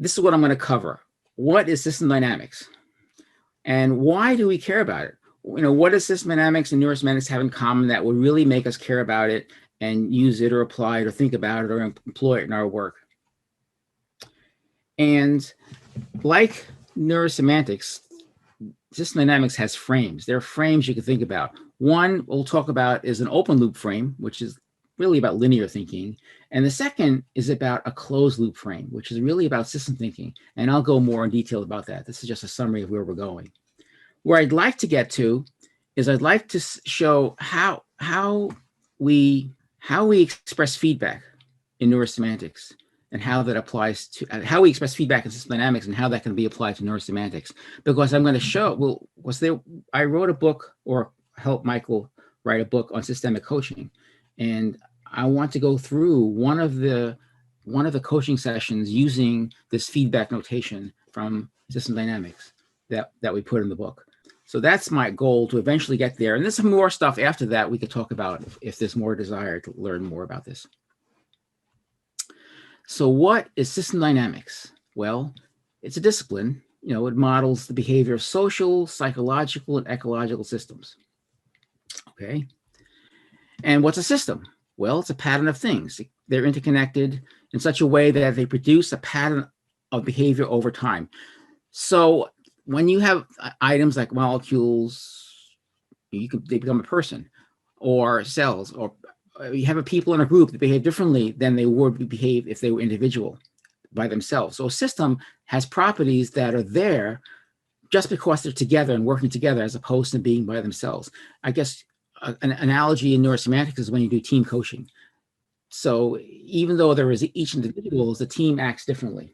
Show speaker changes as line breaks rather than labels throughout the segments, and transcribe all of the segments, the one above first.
this is what I'm going to cover. What is system dynamics? And why do we care about it? What does system dynamics and neurosemantics have in common that would really make us care about it and use it or apply it or think about it or employ it in our work? And like neurosemantics, system dynamics has frames. There are frames you can think about. One we'll talk about is an open loop frame, which is really about linear thinking. And the second is about a closed loop frame, which is really about system thinking. And I'll go more in detail about that. This is just a summary of where we're going. Where I'd like to get to is I'd like to show how we express feedback in neurosemantics and how that applies to how we express feedback in system dynamics and how that can be applied to neurosemantics. Because I'm going to show, I wrote a book or helped Michael write a book on systemic coaching. And I want to go through one of the coaching sessions using this feedback notation from system dynamics that we put in the book. So that's my goal, to eventually get there. And there's some more stuff after that we could talk about if there's more desire to learn more about this. So what is system dynamics? Well, it's a discipline. It models the behavior of social, psychological, and ecological systems. Okay. And what's a system? Well, it's a pattern of things. They're interconnected in such a way that they produce a pattern of behavior over time. So when you have items like molecules, they become a person, or cells, or you have a people in a group that behave differently than they would behave if they were individual by themselves. So a system has properties that are there just because they're together and working together, as opposed to being by themselves. I guess an analogy in neurosemantics is when you do team coaching. So even though there is each individual, the team acts differently.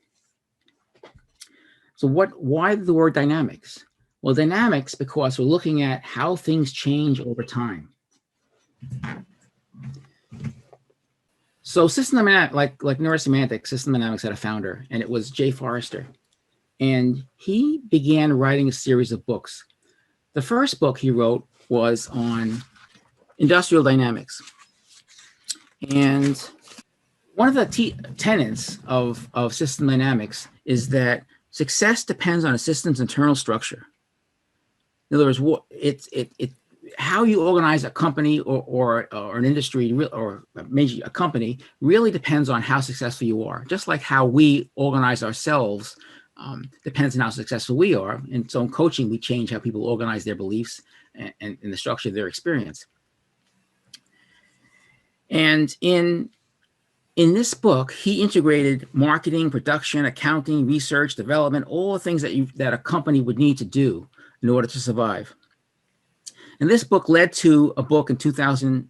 So why the word dynamics? Well, dynamics, because we're looking at how things change over time. So system dynamics, like neurosemantics, system dynamics had a founder, and it was Jay Forrester. And he began writing a series of books. The first book he wrote was on industrial dynamics. And one of the tenets of system dynamics is that success depends on a system's internal structure. In other words, how you organize a company or an industry or maybe a company really depends on how successful you are. Just like how we organize ourselves depends on how successful we are. And so in coaching, we change how people organize their beliefs and the structure of their experience. And in this book, he integrated marketing, production, accounting, research, development, all the things that a company would need to do in order to survive. And this book led to a book in 2000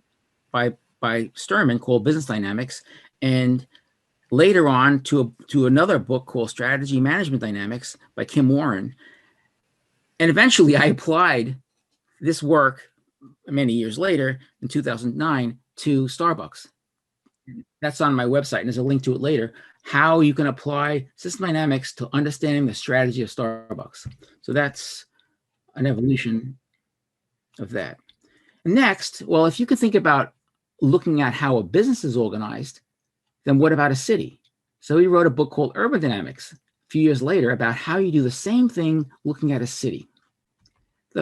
by Sturman called Business Dynamics, and later on to another book called Strategy Management Dynamics by Kim Warren. And eventually I applied this work many years later in 2009 to Starbucks. That's on my website, and there's a link to it later, how you can apply system dynamics to understanding the strategy of Starbucks. So that's an evolution of that. Next, well, if you can think about looking at how a business is organized, then what about a city? So he wrote a book called Urban Dynamics a few years later about how you do the same thing looking at a city.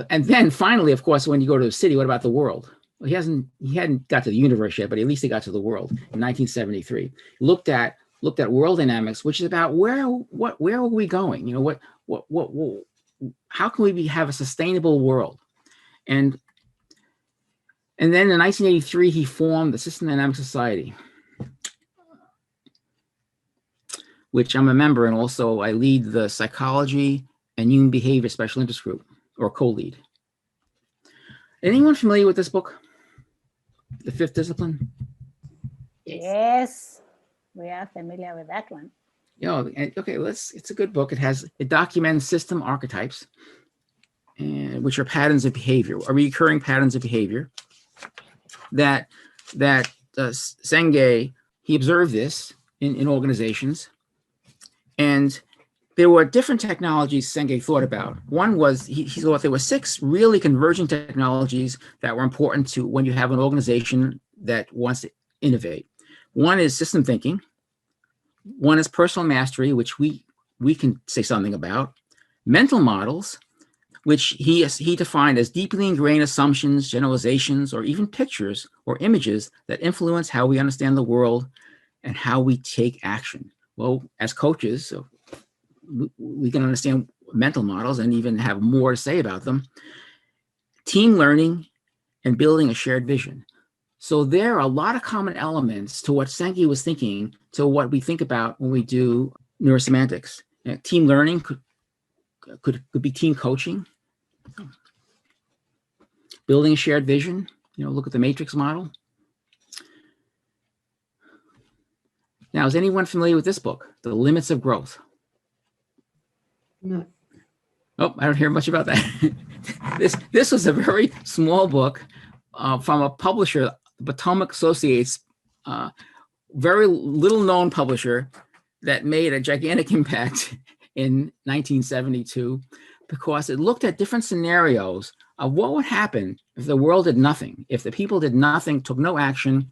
And then finally, of course, when you go to a city, what about the world? Well, he hadn't got to the universe yet, but at least he got to the world in 1973. Looked at world dynamics, which is about where are we going? How can we have a sustainable world? And then in 1983, he formed the System Dynamics Society, which I'm a member, and also I lead the Psychology and Human Behavior Special Interest Group, or co-lead. Anyone familiar with this book, The Fifth Discipline?
Yes, we are familiar with that one.
Okay, it's a good book. It documents system archetypes, which are patterns of behavior, or recurring patterns of behavior that Senge, he observed this in organizations. And there were different technologies Senge thought about. One was, he thought there were 6 really converging technologies that were important to when you have an organization that wants to innovate. One is system thinking. One is personal mastery, which we we can say something about. Mental models, which he defined as deeply ingrained assumptions, generalizations, or even pictures or images that influence how we understand the world and how we take action. Well, as coaches, so we can understand mental models and even have more to say about them. Team learning and building a shared vision. So there are a lot of common elements to what Sankey was thinking, to what we think about when we do neurosemantics. Team learning could be team coaching, building a shared vision. Look at the matrix model. Now, is anyone familiar with this book, The Limits of Growth?
No.
Oh, I don't hear much about that. This was a very small book from a publisher, Potomac Associates, very little known publisher that made a gigantic impact in 1972 because it looked at different scenarios of what would happen if the world did nothing, if the people did nothing, took no action,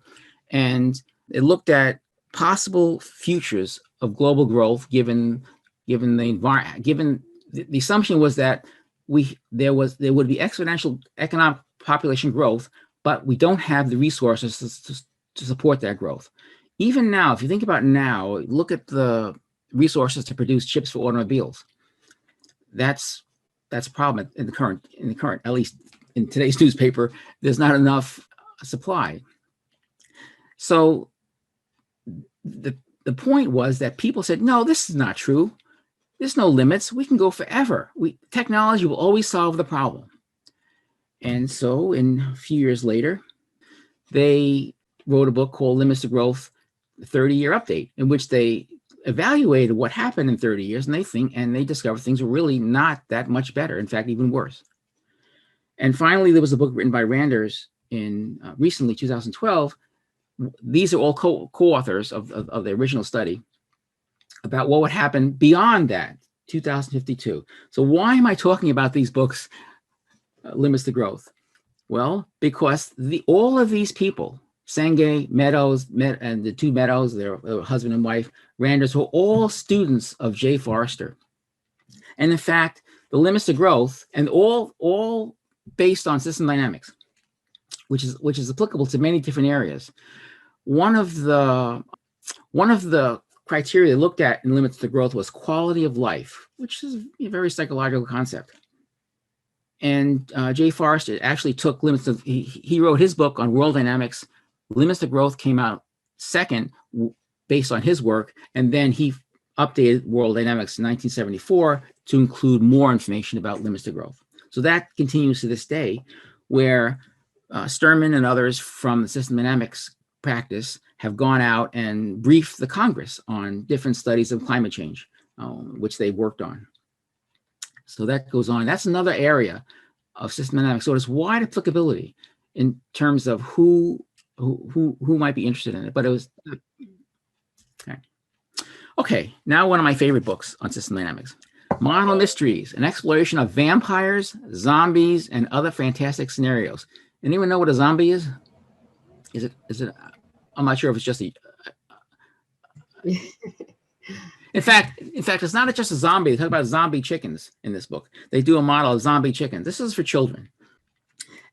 and it looked at possible futures of global growth given the environment. Given the assumption was that there would be exponential economic population growth, but we don't have the resources to support that growth. Even now, if you think about now, look at the resources to produce chips for automobiles. That's a problem in the current, at least in today's newspaper, there's not enough supply. So the point was that people said, no, this is not true. There's no limits. We can go forever. Technology will always solve the problem. And so a few years later, they wrote a book called Limits to Growth, 30-Year Update, in which they evaluated what happened in 30 years, and they discovered things were really not that much better. In fact, even worse. And finally, there was a book written by Randers in recently, 2012. These are all co-authors of the original study about what would happen beyond that, 2052. So why am I talking about these books, Limits to Growth? Well, because all of these people, Senge, Meadows, and the two Meadows, their husband and wife, Randers, were all students of J. Forrester. And in fact, the Limits to Growth, and all based on system dynamics, which is applicable to many different areas. One of the criteria looked at in Limits to Growth was quality of life, which is a very psychological concept. And J. Forrester actually took limits of, he wrote his book on world dynamics. Limits to Growth came out second based on his work. And then he updated World Dynamics in 1974 to include more information about limits to growth. So that continues to this day, where Sturman and others from the system dynamics practice have gone out and briefed the Congress on different studies of climate change, which they worked on. So that goes on. That's another area of system dynamics. So it's wide applicability in terms of who might be interested in it. But it was okay. Now one of my favorite books on system dynamics, Model Mysteries: An Exploration of Vampires, Zombies, and Other Fantastic Scenarios. Anyone know what a zombie is? Is it? I'm not sure if it's just a. In fact, it's not just a zombie. They talk about zombie chickens in this book. They do a model of zombie chickens. This is for children.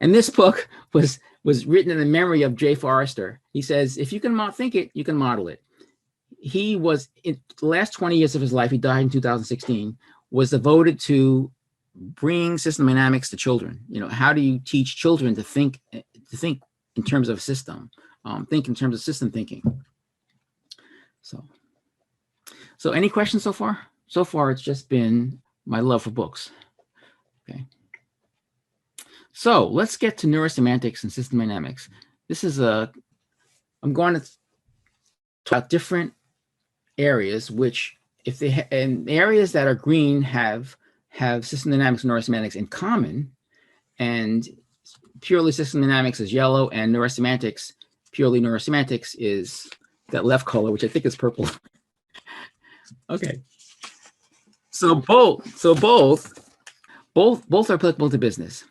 And this book was written in the memory of J. Forrester. He says, if you can think it, you can model it. He was, in the last 20 years of his life, he died in 2016, was devoted to bringing system dynamics to children. How do you teach children to think in terms of a system, think in terms of system thinking? So any questions so far? So far, it's just been my love for books. Okay. So let's get to neurosemantics and system dynamics. I'm going to talk about different areas, which and areas that are green have system dynamics and neurosemantics in common, and purely system dynamics is yellow, and neurosemantics, purely neurosemantics, is that left color, which I think is purple. Okay. So both are applicable to business.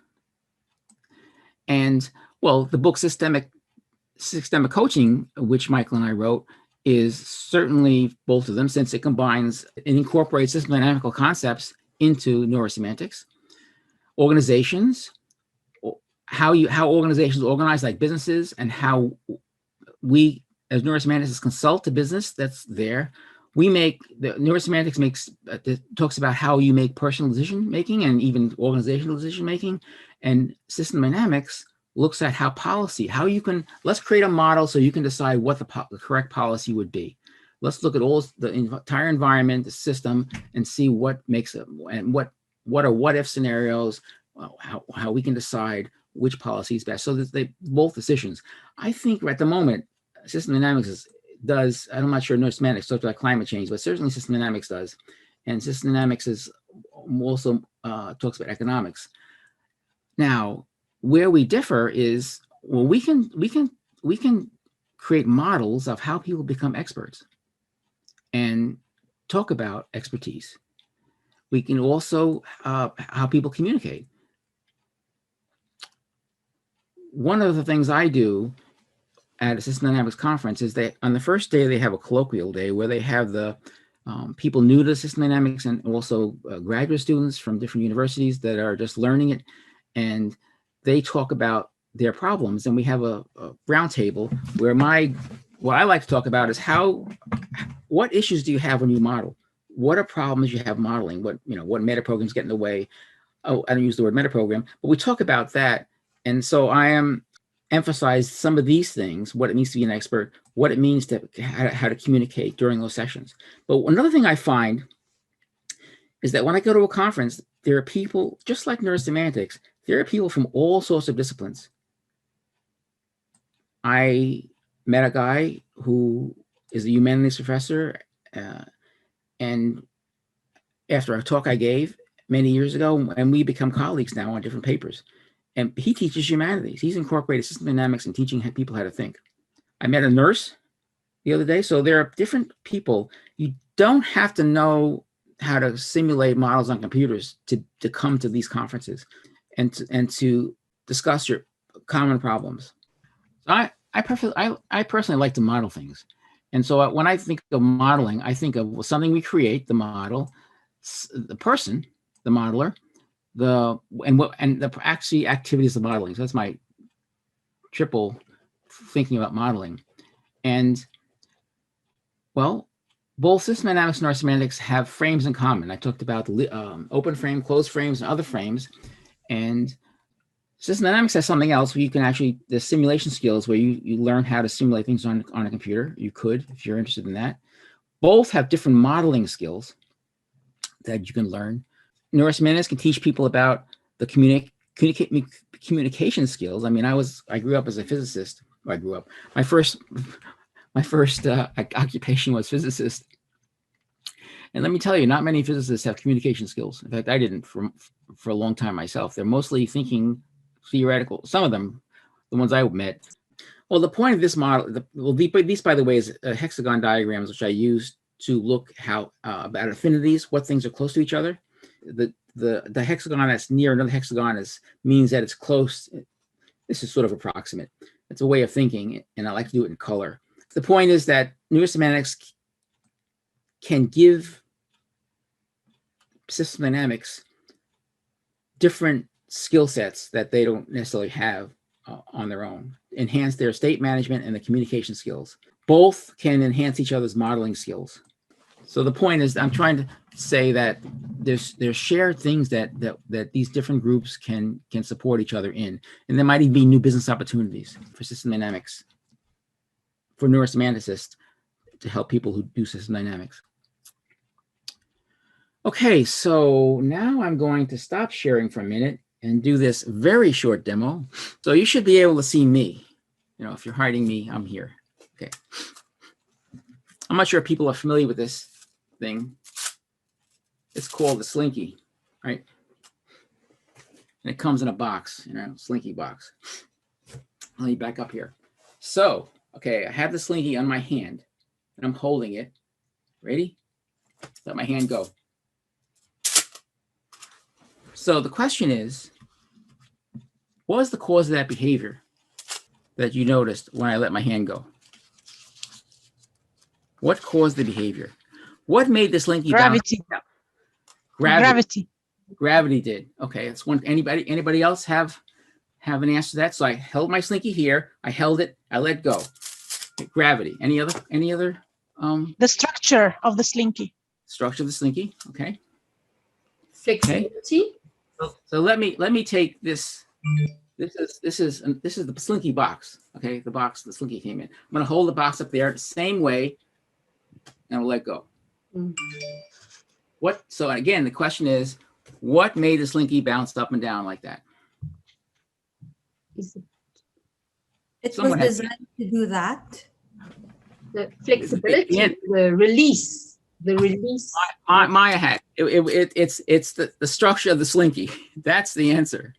And well, the book Systemic Coaching, which Michael and I wrote, is certainly both of them, since it incorporates system dynamical concepts into neurosemantics. Organizations, how organizations organize, like businesses, and how we as neurosemanticists consult to business, that's there. Neurosemantics talks about how you make personal decision making and even organizational decision making, and system dynamics looks at how you can, let's create a model so you can decide what the correct policy would be. Let's look at all the entire environment, the system, and see what makes it, and what are what if scenarios, how we can decide which policy is best. So that they both decisions. I think at the moment, system dynamics does, I'm not sure Neuro-Semantics talks about climate change, but certainly system dynamics does. And system dynamics is also talks about economics. Now, where we differ is, well, we can create models of how people become experts and talk about expertise. We can also how people communicate. One of the things I do at a system dynamics conference is that on the first day they have a colloquial day where they have the people new to system dynamics and also graduate students from different universities that are just learning it, and they talk about their problems. And we have a round table where what I like to talk about is what issues do you have when you model? What are problems you have modeling? What meta programs get in the way? Oh, I don't use the word meta program, but we talk about that. And so I emphasize some of these things, what it means to be an expert, what it means to how to communicate during those sessions. But another thing I find is that when I go to a conference, there are people, just like neurosemantics, there are people from all sorts of disciplines. I met a guy who is a humanities professor, and after a talk I gave many years ago, and we become colleagues now on different papers, and he teaches humanities. He's incorporated system dynamics and teaching people how to think. I met a nurse the other day. So there are different people. You don't have to know how to simulate models on computers to come to these conferences and to discuss your common problems. So I personally like to model things. And so when I think of modeling, I think of something we create, the model, the person, the modeler, the actually activities of modeling. So that's my triple thinking about modeling. And well, both system dynamics and neurosemantics have frames in common. I talked about open frame, closed frames, and other frames. And system dynamics has something else where you can actually, the simulation skills where you learn how to simulate things on a computer. You could, if you're interested in that. Both have different modeling skills that you can learn. Neuro-Semantics can teach people about the communication skills. I mean, I grew up as a physicist. My first occupation was physicist. And let me tell you, not many physicists have communication skills. In fact, I didn't for a long time myself. They're mostly thinking theoretical. Some of them, the ones I met. Well, the point of this model, these, by the way, is hexagon diagrams, which I use to look about affinities, what things are close to each other. The hexagon that's near another hexagon means that it's close. This is sort of approximate. It's a way of thinking, and I like to do it in color. The point is that neurosemantics can give system dynamics different skill sets that they don't necessarily have on their own, enhance their state management and the communication skills. Both can enhance each other's modeling skills. So the point is, I'm trying to say that there's shared things that these different groups can support each other in, and there might even be new business opportunities for system dynamics, for neurosemanticists, to help people who do system dynamics. Okay, so now I'm going to stop sharing for a minute and do this very short demo. So you should be able to see me. If you're hiding me, I'm here. Okay. I'm not sure if people are familiar with this thing. It's called the Slinky, right? And it comes in a box, Slinky box. Let me back up here. So, okay, I have the Slinky on my hand, and I'm holding it. Ready? Let my hand go. So the question is, what was the cause of that behavior that you noticed when I let my hand go? What caused the behavior? What made this slinky
Gravity.
bounce?
Gravity.
Gravity did. Okay, that's one. Anybody else have an answer to that? So I held my slinky here. I held it. I let go. Okay, gravity. Any other?
The structure of the slinky.
Structure of the slinky. Okay.
Flexibility.
Okay. So let me take this. This is the slinky box. Okay, the box the slinky came in. I'm going to hold the box up there the same way, and I'll let go. What? So again, the question is, what made the slinky bounce up and down like that?
It
Someone
was designed to do that.
The flexibility, the release.
Maya had it's the structure of the slinky. That's the answer.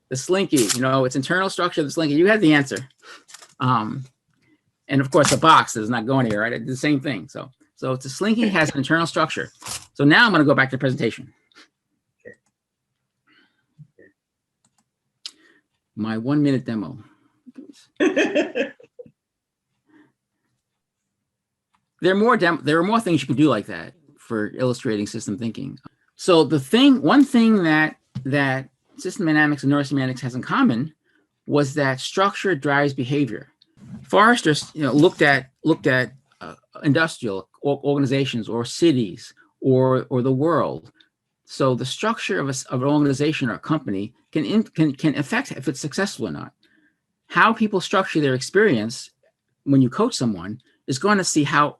The slinky, its internal structure of the slinky. You had the answer. And of course, the box does not go anywhere, right? It's the same thing. So the slinky has an internal structure. So now I'm going to go back to the presentation. My 1-minute demo. There are more things you can do like that for illustrating system thinking. So one thing that system dynamics and neurosemantics has in common was that structure drives behavior. Forrester, looked at industrial organizations or cities or the world. So the structure of an organization or a company can affect if it's successful or not. How people structure their experience when you coach someone is going to see how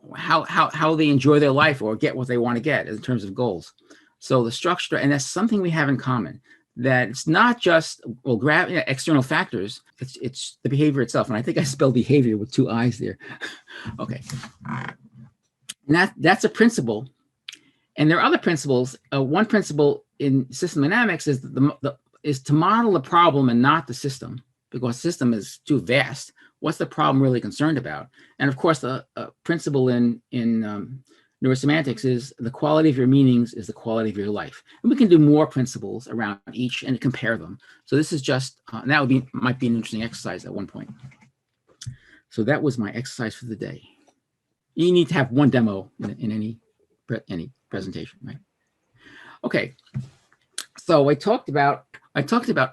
they enjoy their life or get what they want to get in terms of goals. So the structure, and that's something we have in common, that it's not just external factors, it's the behavior itself. And I think I spelled behavior with 2 I's there. Okay. And that's a principle. And there are other principles. One principle in system dynamics is is to model the problem and not the system, because the system is too vast. What's the problem really concerned about? And of course, the principle in Neuro-Semantics is the quality of your meanings is the quality of your life. And we can do more principles around each and compare them. So this is just, and that might be an interesting exercise at one point. So that was my exercise for the day. You need to have one demo in any presentation, right? Okay. So I talked about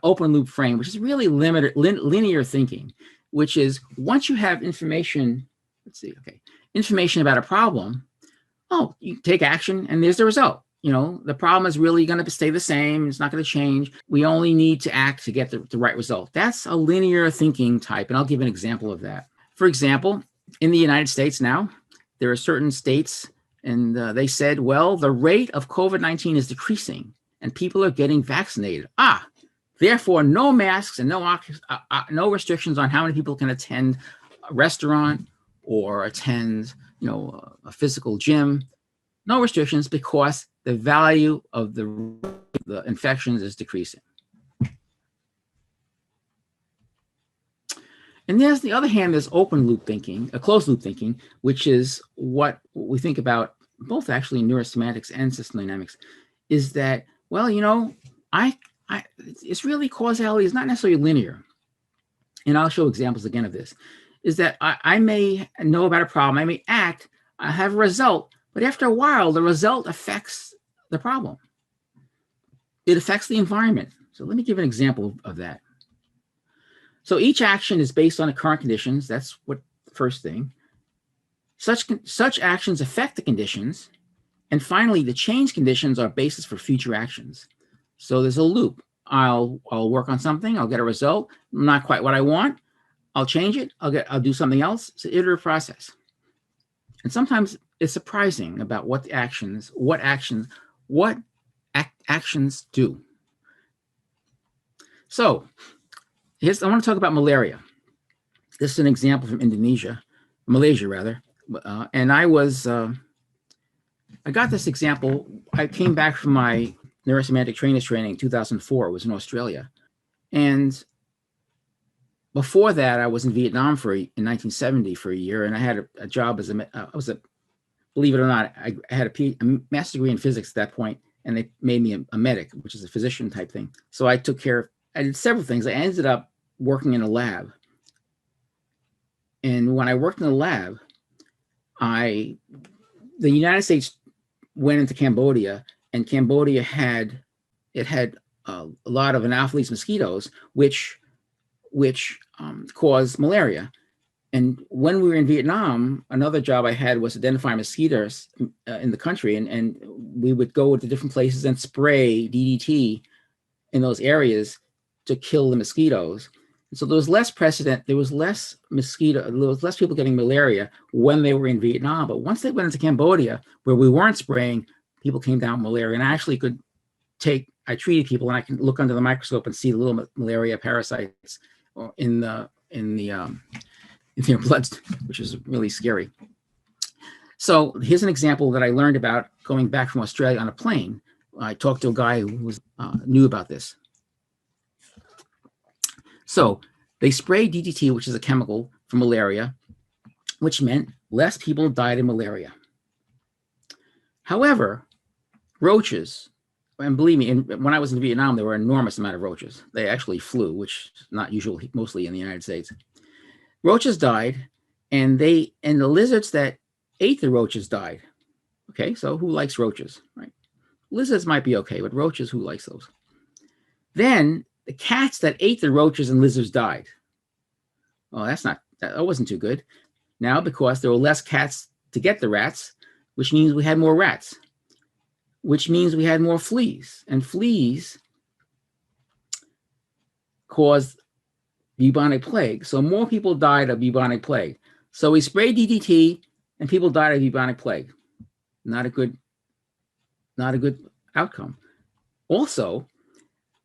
open loop frame, which is really linear thinking, which is once you have information, information about a problem, you take action and there's the result. The problem is really going to stay the same. It's not going to change. We only need to act to get the right result. That's a linear thinking type. And I'll give an example of that. For example, in the United States now, there are certain states and they said, well, the rate of COVID-19 is decreasing and people are getting vaccinated. Therefore, no masks and no restrictions on how many people can attend a restaurant or attend, a physical gym. No restrictions because the value of the infections is decreasing. And there's the other hand, there's open loop thinking, closed loop thinking, which is what we think about both actually in neurosemantics and system dynamics, is that, well, it's really causality is not necessarily linear. And I'll show examples again of this, is that I may know about a problem, I may act, I have a result, but after a while, the result affects the problem. It affects the environment. So let me give an example of that. So each action is based on the current conditions. That's what the first thing. Such actions affect the conditions. And finally, the changed conditions are basis for future actions. So there's a loop. I'll work on something. I'll get a result. Not quite what I want. I'll change it. I'll do something else. It's an iterative process. And sometimes it's surprising about what actions do. So I want to talk about malaria. This is an example from Malaysia rather. And I got this example. I came back from my neurosemantic trainers training in 2004. It was in Australia. And before that, I was in Vietnam in 1970 for a year. And I had a job as believe it or not, I had a master's degree in physics at that point, and they made me a medic, which is a physician type thing. So I did several things. I ended up working in a lab. And when I worked in the lab, the United States went into Cambodia, and Cambodia had a lot of Anopheles mosquitoes, which cause malaria. And when we were in Vietnam, another job I had was identifying mosquitoes in the country, and we would go to different places and spray DDT in those areas to kill the mosquitoes. And so there was less precedent, there was less people getting malaria when they were in Vietnam. But once they went into Cambodia, where we weren't spraying, people came down with malaria. And I actually I treated people, and I can look under the microscope and see the little malaria parasites in their blood, which is really scary. So here's an example that I learned about going back from Australia on a plane. I talked to a guy who knew about this. So they sprayed DDT, which is a chemical for malaria, which meant less people died of malaria. However, roaches, and believe me, when I was in Vietnam, there were an enormous amount of roaches. They actually flew, which is not usual, mostly in the United States. Roaches died, and the lizards that ate the roaches died. Okay, so who likes roaches, right? Lizards might be okay, but roaches, who likes those? Then the cats that ate the roaches and lizards died. Oh, that wasn't too good. Now, because there were less cats to get the rats, which means we had more rats, which means we had more fleas, and fleas caused bubonic plague. So more people died of bubonic plague. So we sprayed DDT, and people died of bubonic plague. Not a good outcome. Also,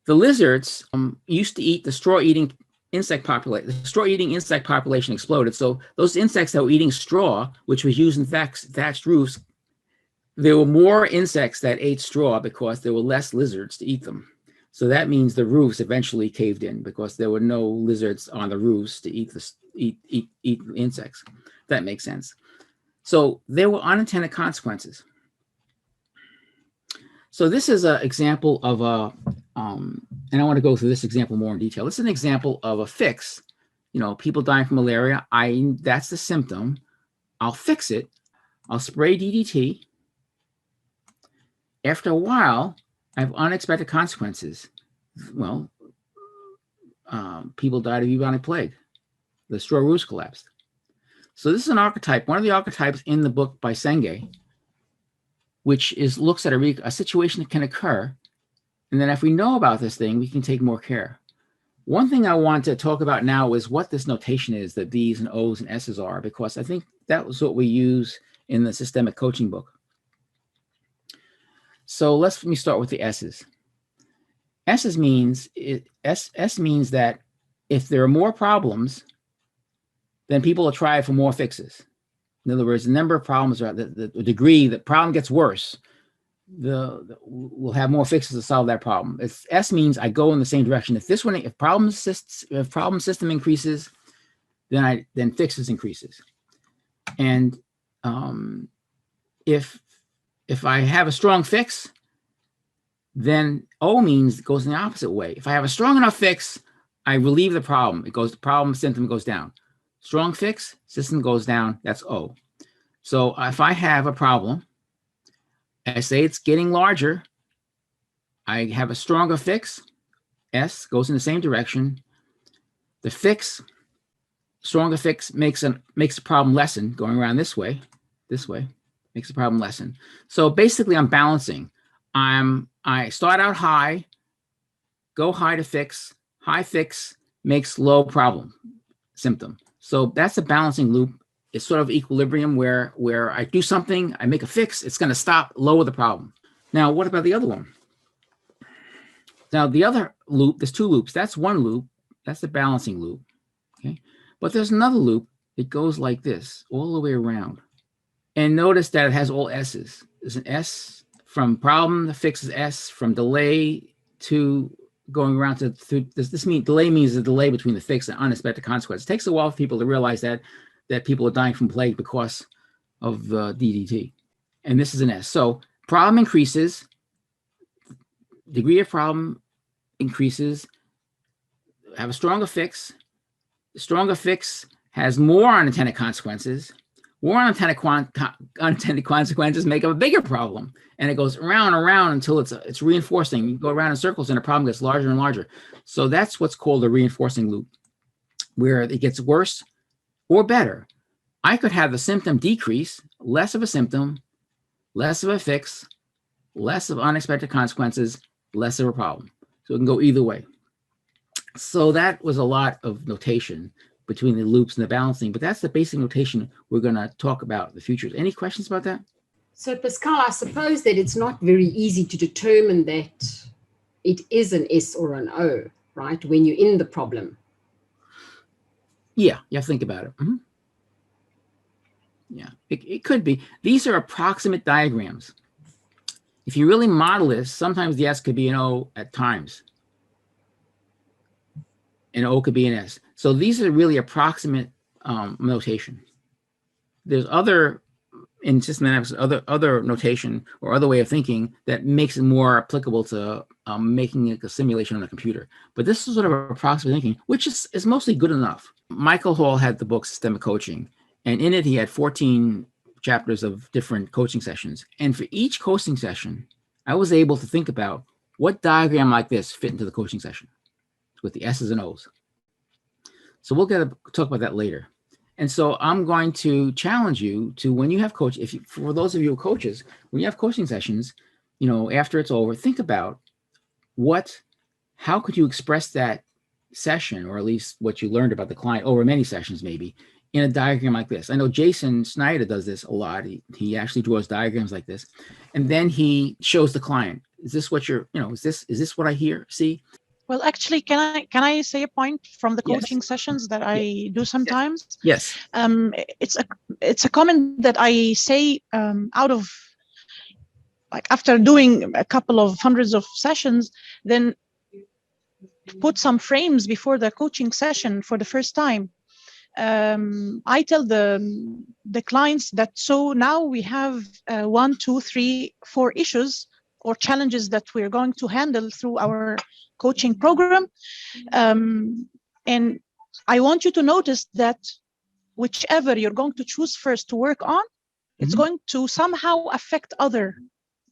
the lizards used to eat the straw-eating insect population. The straw-eating insect population exploded. So those insects that were eating straw, which was used in thatched roofs, there were more insects that ate straw because there were less lizards to eat them. So that means the roofs eventually caved in because there were no lizards on the roofs to eat insects. That makes sense. So there were unintended consequences. So this is an example of and I want to go through this example more in detail. This is an example of a fix. People dying from malaria. That's the symptom. I'll fix it. I'll spray DDT. After a while, I have unexpected consequences. Well, people died of bubonic plague. The straw roofs collapsed. So this is an archetype, one of the archetypes in the book by Senge, which looks at a situation that can occur. And then if we know about this thing, we can take more care. One thing I want to talk about now is what this notation is, that B's and O's and S's are, because I think that was what we use in the systemic coaching book. So let me start with the S's. S means that if there are more problems, then people will try for more fixes. In other words, the number of problems, or the degree that problem gets worse, we'll have more fixes to solve that problem. S means I go in the same direction. If problem system increases, then fixes increases. And if I have a strong fix, then O means it goes in the opposite way. If I have a strong enough fix, I relieve the problem. The problem symptom goes down. Strong fix, system goes down. That's O. So if I have a problem, I say it's getting larger, I have a stronger fix. S goes in the same direction. The stronger fix makes the problem lessen, going around this way, makes the problem lessen. So basically I'm balancing. I start out high, go high to fix, high fix makes low problem symptom. So that's a balancing loop. It's sort of equilibrium where I do something, I make a fix, it's going to stop, lower the problem. Now, what about the other one? Now, the other loop, there's two loops. That's one loop. That's the balancing loop. Okay. But there's another loop. It goes like this, all the way around. And notice that it has all S's. There's an S from problem, the fix is S, from delay to going around to, delay means the delay between the fix and unexpected consequences. It takes a while for people to realize that people are dying from plague because of DDT. And this is an S. So problem increases, degree of problem increases, have a stronger fix. The stronger fix has more unintended consequences, or unintended consequences make up a bigger problem. And it goes around and around until it's reinforcing. You go around in circles and the problem gets larger and larger. So that's what's called a reinforcing loop, where it gets worse or better. I could have the symptom decrease, less of a symptom, less of a fix, less of unexpected consequences, less of a problem. So it can go either way. So that was a lot of notation between the loops and the balancing, but that's the basic notation we're going to talk about in the future. Any questions about that?
So Pascal, I suppose that it's not very easy to determine that it is an S or an O, right? When you're in the problem.
Yeah, you have to think about it. Mm-hmm. Yeah, it could be. These are approximate diagrams. If you really model this, sometimes the S could be an O at times. And O could be an S. So these are really approximate notation. There's other, in systematics, other notation or other way of thinking that makes it more applicable to making a simulation on a computer. But this is sort of approximate thinking, which is mostly good enough. Michael Hall had the book Systemic Coaching, and in it he had 14 chapters of different coaching sessions. And for each coaching session, I was able to think about what diagram like this fit into the coaching session with the S's and O's. So we'll talk about that later. And so I'm going to challenge you to, when you have for those of you who are coaches, when you have coaching sessions, after it's over, think about how could you express that session, or at least what you learned about the client over many sessions, maybe in a diagram like this. I know Jason Snyder does this a lot. He actually draws diagrams like this, and then he shows the client, is this what you're, is this what I see?
Well, actually, can I say a point from the coaching sessions that I do sometimes?
Yes.
It's a comment that I say out of, like, after doing a couple of hundreds of sessions, then put some frames before the coaching session for the first time. I tell the clients that, so now we have 1, 2, 3, 4 issues or challenges that we're going to handle through our coaching program. And I want you to notice that whichever you're going to choose first to work on, it's going to somehow affect other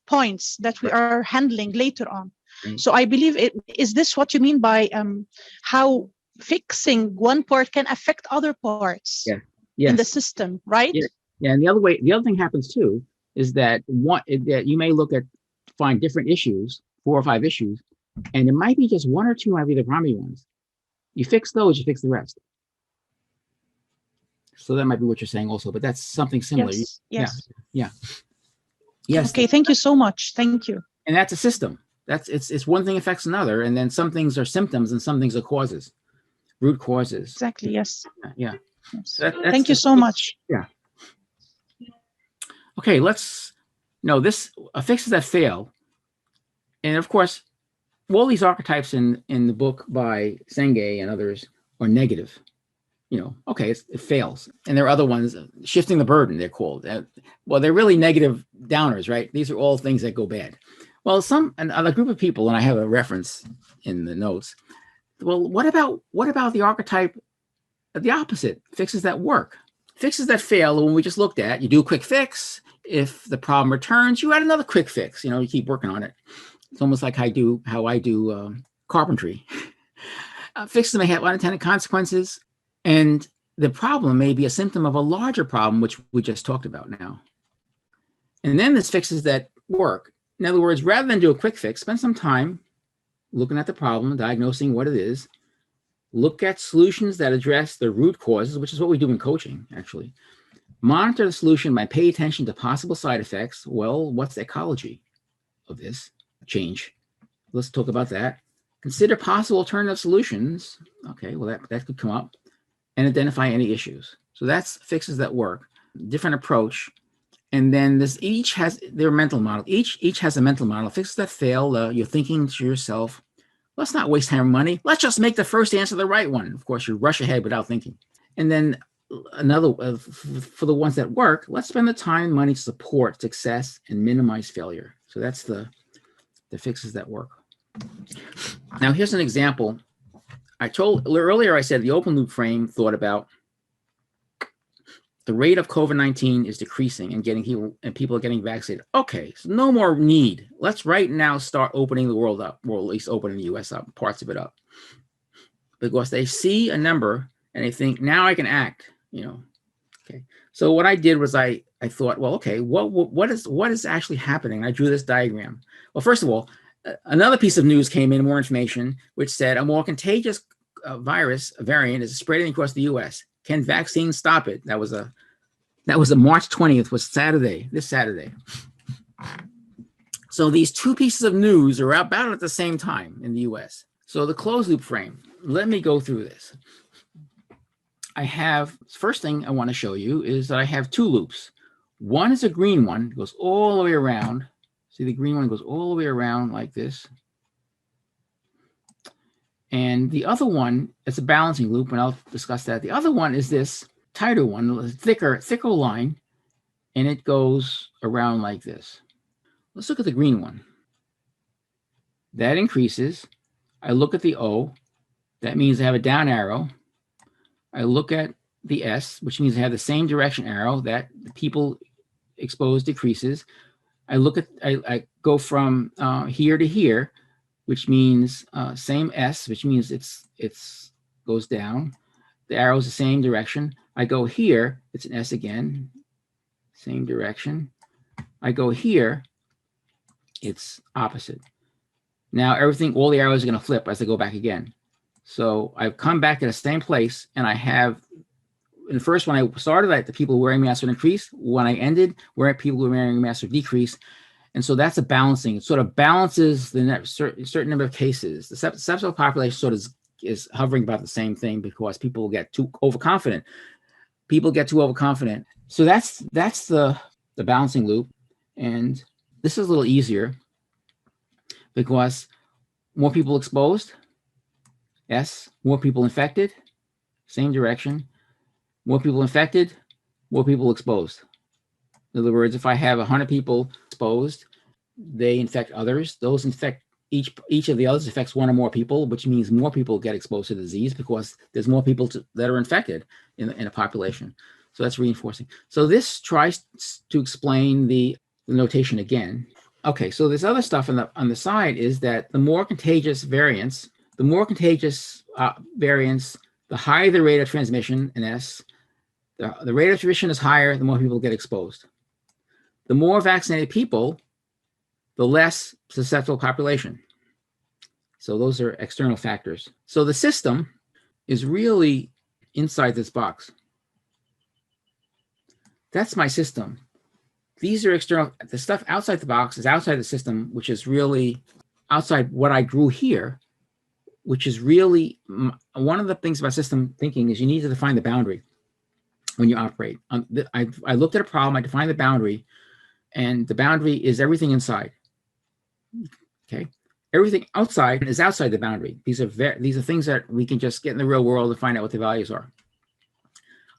points that we are handling later on. So I believe is this what you mean by how fixing one part can affect other parts in the system, right?
Yeah, and the other thing happens too is that that you may find different issues, 4 or 5 issues, and it might be just 1 or 2 might be the primary ones. You fix those, you fix the rest. So that might be what you're saying also, but that's something similar.
Yes.
Yeah. Yes.
Okay, thank you so much. Thank you.
And that's a system. It's one thing affects another, and then some things are symptoms and some things are causes, root causes.
Exactly. Yes.
Yeah.
Yes.
So
thank you so much.
Yeah. Okay, fixes that fail. And of course, all these archetypes in the book by Senge and others are negative. Okay, it fails. And there are other ones, shifting the burden, they're called. Well, they're really negative downers, right? These are all things that go bad. Well, a group of people, and I have a reference in the notes. Well, what about the archetype, the opposite, fixes that work? Fixes that fail, the one we just looked at, you do a quick fix. If the problem returns, you add another quick fix. You keep working on it. It's almost like how I do carpentry. Fixes may have unintended consequences, and the problem may be a symptom of a larger problem, which we just talked about now. And then this fixes that work. In other words, rather than do a quick fix, spend some time looking at the problem, diagnosing what it is, look at solutions that address the root causes, which is what we do in coaching, actually. Monitor the solution by paying attention to possible side effects. Well, what's the ecology of this change? Let's talk about that. Consider possible alternative solutions. Okay, well, that could come up. And identify any issues. So that's fixes that work. Different approach. And then each has their mental model. Each has a mental model. Fixes that fail. You're thinking to yourself, let's not waste time and money. Let's just make the first answer the right one. Of course, you rush ahead without thinking. And then another, for the ones that work, let's spend the time and money to support success and minimize failure. So that's the fixes that work. Now, here's an example. Earlier I said the open loop frame thought about the rate of COVID-19 is decreasing and people are getting vaccinated. Okay, so no more need. Let's right now start opening the world up, or at least opening the US up, parts of it up. Because they see a number and they think, now I can act, Okay. So what I did was I thought, well, okay, what is actually happening? I drew this diagram. Well, first of all, another piece of news came in, more information, which said a more contagious virus variant is spreading across the US. Can vaccines stop it? That was a March 20th, was this Saturday. So these two pieces of news are about at the same time in the US. So the closed loop frame, let me go through this. First thing I want to show you is that I have two loops. One is a green one, it goes all the way around. See, the green one goes all the way around like this. And the other one, it's a balancing loop, and I'll discuss that. The other one is this tighter one, thicker line, and it goes around like this. Let's look at the green one. That increases. I look at the O. That means I have a down arrow. I look at the S, which means I have the same direction arrow, that the people exposed decreases. I go from here to here, which means same S, which means it's goes down. The arrow's the same direction. I go here, it's an S again, same direction. I go here, it's opposite. Now all the arrows are going to flip as I go back again. So I've come back to the same place, and I have, in the first one I started at, the people wearing masks would increase. When I ended, where people were wearing masks would decrease. And so that's a balancing. It sort of balances the certain number of cases. The susceptible population sort of is hovering about the same thing because people get too overconfident. So that's the balancing loop. And this is a little easier because more people exposed, S, more people infected, same direction. More people infected, more people exposed. In other words, if I have 100 people exposed, they infect others. Those infect each of the others affects one or more people, which means more people get exposed to the disease because there's more people that are infected in a population. So that's reinforcing. So this tries to explain the notation again. Okay, so this other stuff on the side is that the more contagious variants, the higher the rate of transmission in S. The rate of transmission is higher, the more people get exposed. The more vaccinated people, the less susceptible population. So those are external factors. So the system is really inside this box. That's my system. These are external. The stuff outside the box is outside the system, which is really outside what I drew here, which is really one of the things about system thinking is you need to define the boundary when you operate. I looked at a problem, I defined the boundary, and the boundary is everything inside. Okay, everything outside is outside the boundary. These are things that we can just get in the real world and find out what the values are.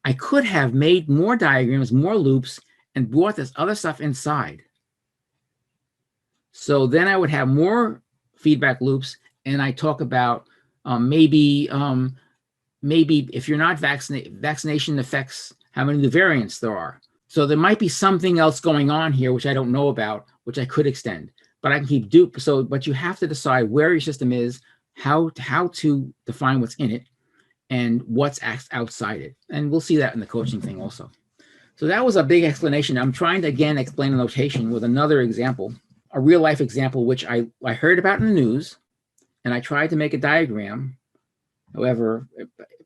I could have made more diagrams, more loops, and brought this other stuff inside. So then I would have more feedback loops, and I talk about maybe if you're not vaccinated, vaccination affects how many new variants there are. So there might be something else going on here which I don't know about, which I could extend, but I can keep but you have to decide where your system is, how to define what's in it, and what's outside it. And we'll see that in the coaching thing also. So that was a big explanation. I'm trying to again explain the notation with another example, a real life example, which I heard about in the news, and I tried to make a diagram, however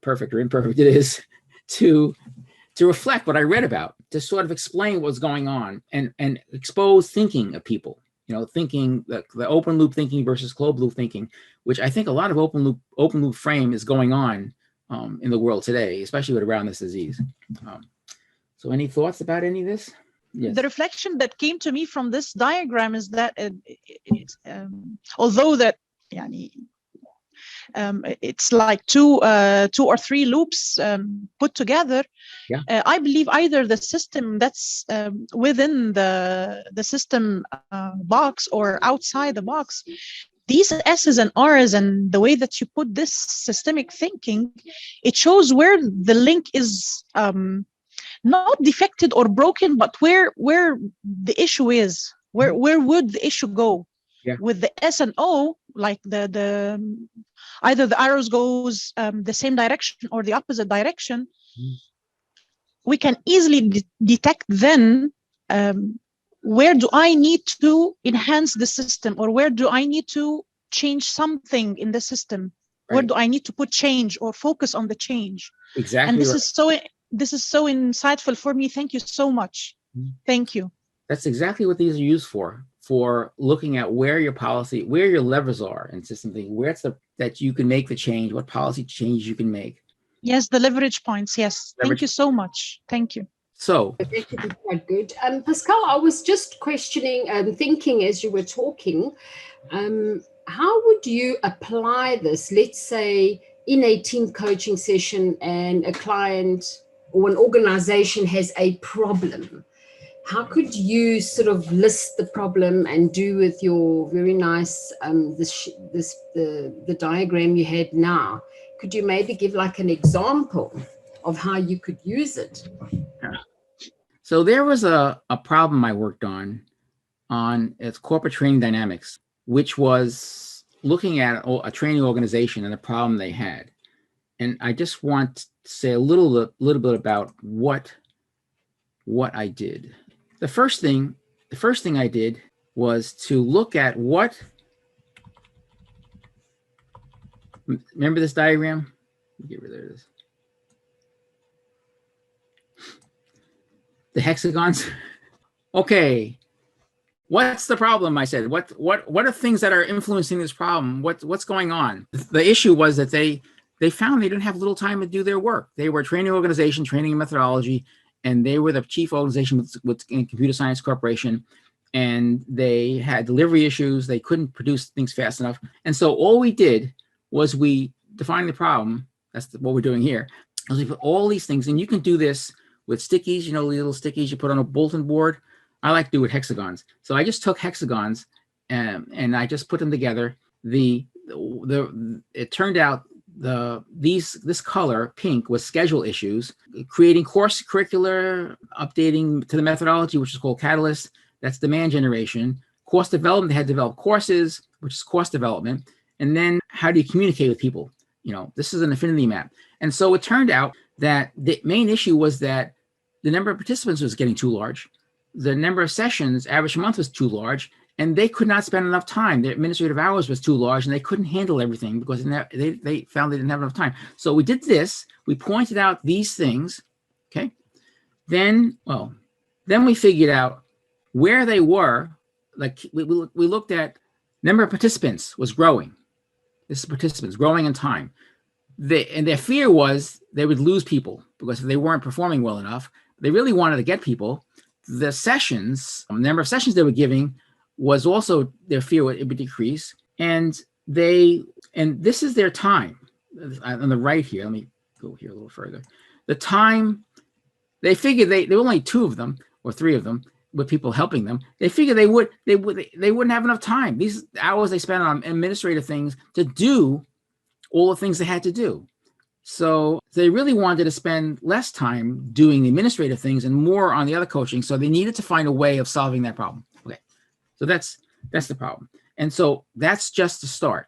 perfect or imperfect it is, to reflect what I read about, to sort of explain what's going on and expose thinking of people, thinking the open loop thinking versus closed loop thinking, which I think a lot of open loop frame is going on in the world today, especially around this disease. So any thoughts about any of this? Yes.
The reflection that came to me from this diagram is that although that it's like two or three loops put together,
yeah.
I believe either the system that's within the system box or outside the box, these S's and R's and the way that you put this systemic thinking, it shows where the link is not defected or broken, but where the issue is, where would the issue go?
Yeah.
With the S and O, like the either the arrows goes the same direction or the opposite direction, we can easily detect then where do I need to enhance the system, or where do I need to change something in the system? Where
Right.
do I need to put change or focus on the change?
Exactly.
And
right.
this is so insightful for me. Thank you so much. Thank you.
That's exactly what these are used for looking at where your policy, where your levers are and system thinking, where it's that you can make the change, what policy change you can make.
Yes, the leverage points. Yes. Thank you so much. Thank you.
So
That could be quite good. Pascal, I was just questioning and thinking as you were talking, how would you apply this, let's say, in a team coaching session and a client or an organization has a problem? How could you sort of list the problem and do with your very nice, the diagram you had now? Could you maybe give like an example of how you could use it?
So there was a problem I worked on its corporate training dynamics, which was looking at a training organization and the problem they had. And I just want to say a little bit about what I did. The first thing I did was to look at what, remember this diagram? Get rid of this. The hexagons. Okay, what's the problem? I said, what are things that are influencing this problem? What's going on? The issue was that they found they didn't have little time to do their work. They were a training organization, training and methodology, and they were the chief organization with Computer Science Corporation, and they had delivery issues. They couldn't produce things fast enough. And so all we did was we defined the problem. That's what we're doing here. We put all these things, and you can do this with stickies, you know, little stickies you put on a bulletin board. I like to do it with hexagons. So I just took hexagons and I just put them together. It turned out this color, pink, was schedule issues, creating course curricular, updating to the methodology, which is called Catalyst. That's demand generation. Course development, they had developed courses, which is course development. And then how do you communicate with people? You know, this is an affinity map. And so it turned out that the main issue was that the number of participants was getting too large. The number of sessions, average month, was too large, and they could not spend enough time. Their administrative hours was too large, and they couldn't handle everything because they found they didn't have enough time. So we did this. We pointed out these things, okay? Then we figured out where they were. Like we looked at number of participants was growing. This is participants growing in time. And their fear was they would lose people because they weren't performing well enough. They really wanted to get people. The sessions, the number of sessions they were giving was also their fear it would decrease. And this is their time on the right here. Let me go here a little further. The time, they figured there were only 2 of them or 3 of them with people helping them. They figured they wouldn't have enough time. These hours they spent on administrative things to do all the things they had to do. So they really wanted to spend less time doing the administrative things and more on the other coaching. So they needed to find a way of solving that problem. Okay, so that's the problem. And so that's just the start.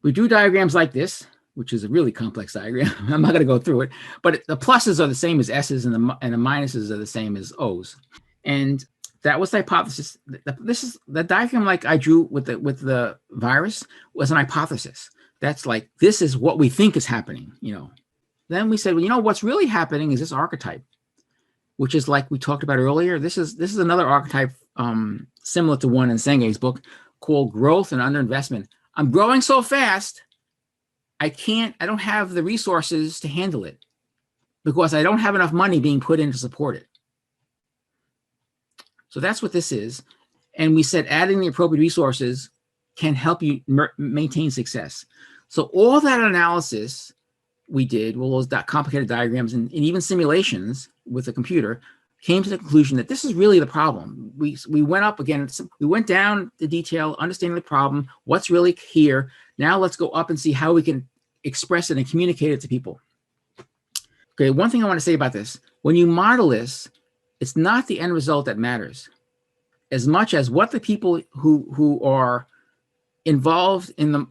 We drew diagrams like this, which is a really complex diagram. I'm not going to go through it, but the pluses are the same as S's and the minuses are the same as O's. And that was the hypothesis. This is the diagram like I drew with the virus was an hypothesis. That's like, this is what we think is happening, you know. Then we said, well, you know, what's really happening is this archetype, which is like we talked about earlier. This is another archetype similar to one in Senge's book called growth and underinvestment. I'm growing so fast, I don't have the resources to handle it because I don't have enough money being put in to support it. So that's what this is. And we said adding the appropriate resources can help you maintain success. So all that analysis we did, all those complicated diagrams and even simulations with the computer, came to the conclusion that this is really the problem. We went up again, we went down the detail, understanding the problem, what's really here. Now let's go up and see how we can express it and communicate it to people. Okay, one thing I want to say about this, when you model this, it's not the end result that matters as much as what the people who are involved in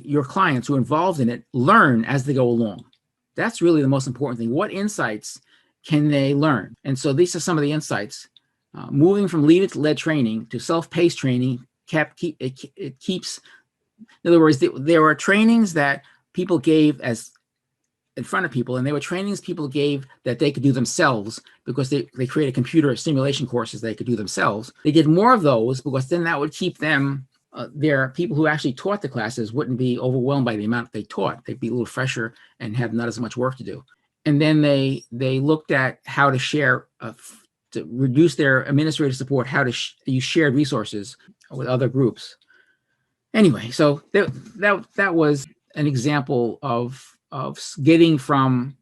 your clients who are involved in it learn as they go along. That's really the most important thing. What insights can they learn? And so these are some of the insights. Moving from lead-led training to self-paced training it keeps, in other words, there are trainings that people gave as in front of people, and they were trainings people gave that they could do themselves because they created computer simulation courses they could do themselves. They did more of those because then that would keep them, their people who actually taught the classes wouldn't be overwhelmed by the amount they taught. They'd be a little fresher and have not as much work to do. And then they looked at how to share, to reduce their administrative support, how to use shared resources with other groups. Anyway, so that was an example of getting from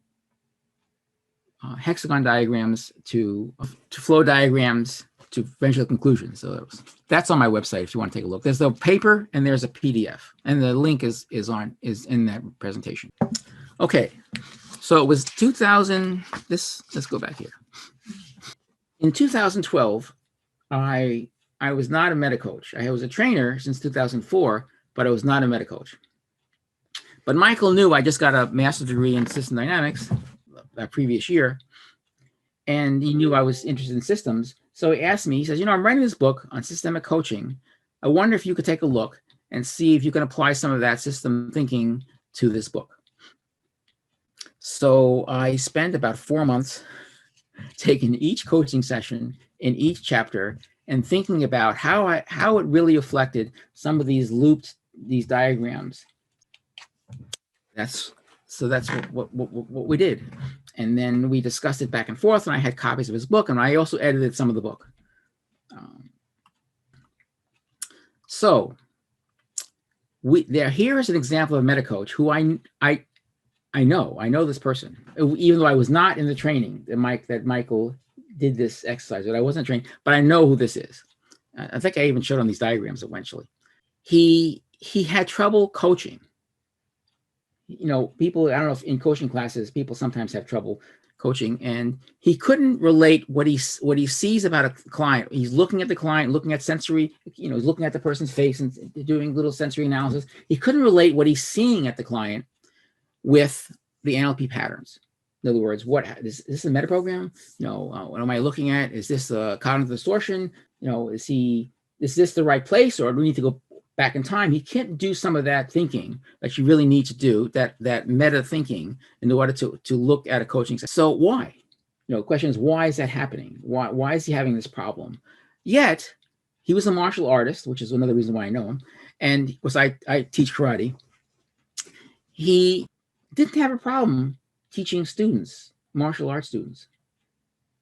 hexagon diagrams to flow diagrams to eventual conclusions. So that's on my website if you want to take a look. There's a paper and there's a PDF, and the link is in that presentation. Okay, so it was 2000. Let's go back here. In 2012, I was not a meta-coach. I was a trainer since 2004, but I was not a meta-coach. But Michael knew I just got a master's degree in system dynamics that previous year, and he knew I was interested in systems. So he asked me, he says, I'm writing this book on systemic coaching. I wonder if you could take a look and see if you can apply some of that system thinking to this book. So I spent about 4 months taking each coaching session in each chapter and thinking about how it really reflected some of these diagrams. That's what we did. And then we discussed it back and forth, and I had copies of his book, and I also edited some of the book. Here is an example of a meta-coach who I know this person, even though I was not in the training that Michael did this exercise, that I wasn't trained, but I know who this is. I think I even showed on these diagrams eventually. He had trouble coaching. People, I don't know if in coaching classes, people sometimes have trouble coaching, and he couldn't relate what he sees about a client. He's looking at the client, looking at sensory, he's looking at the person's face and doing little sensory analysis. He couldn't relate what he's seeing at the client with the NLP patterns. In other words, is this a meta program? What am I looking at? Is this a cognitive distortion? Is this the right place, or do we need to go back in time? He can't do some of that thinking that you really need to do, that meta thinking, in order to look at a coaching session. So why? The question is, why is that happening? Why is he having this problem? Yet he was a martial artist, which is another reason why I know him. And because I teach karate, he didn't have a problem teaching students, martial arts students.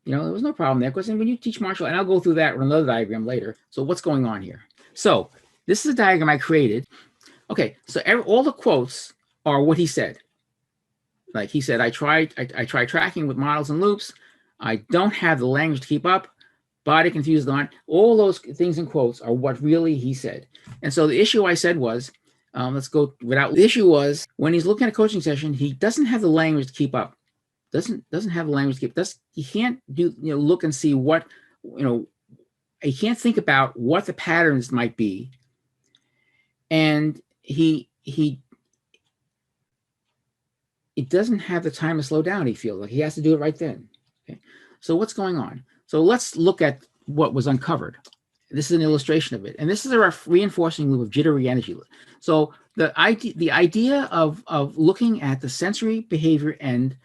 There was no problem there, because when you teach martial, and I'll go through that on another diagram later. So what's going on here? So this is a diagram I created. Okay, so all the quotes are what he said. Like he said, I tried tracking with models and loops. I don't have the language to keep up. Body confused on. All those things in quotes are what really he said. And so the issue I said was, let's go without. The issue was, when he's looking at a coaching session, he doesn't have the language to keep up. Doesn't have the language to keep. He can't do look and see what he can't think about what the patterns might be. And it doesn't have the time to slow down. He feels like he has to do it right then. Okay, so what's going on? So let's look at what was uncovered. This is an illustration of it, and this is a reinforcing loop of jittery energy. So the idea of looking at the sensory behavior and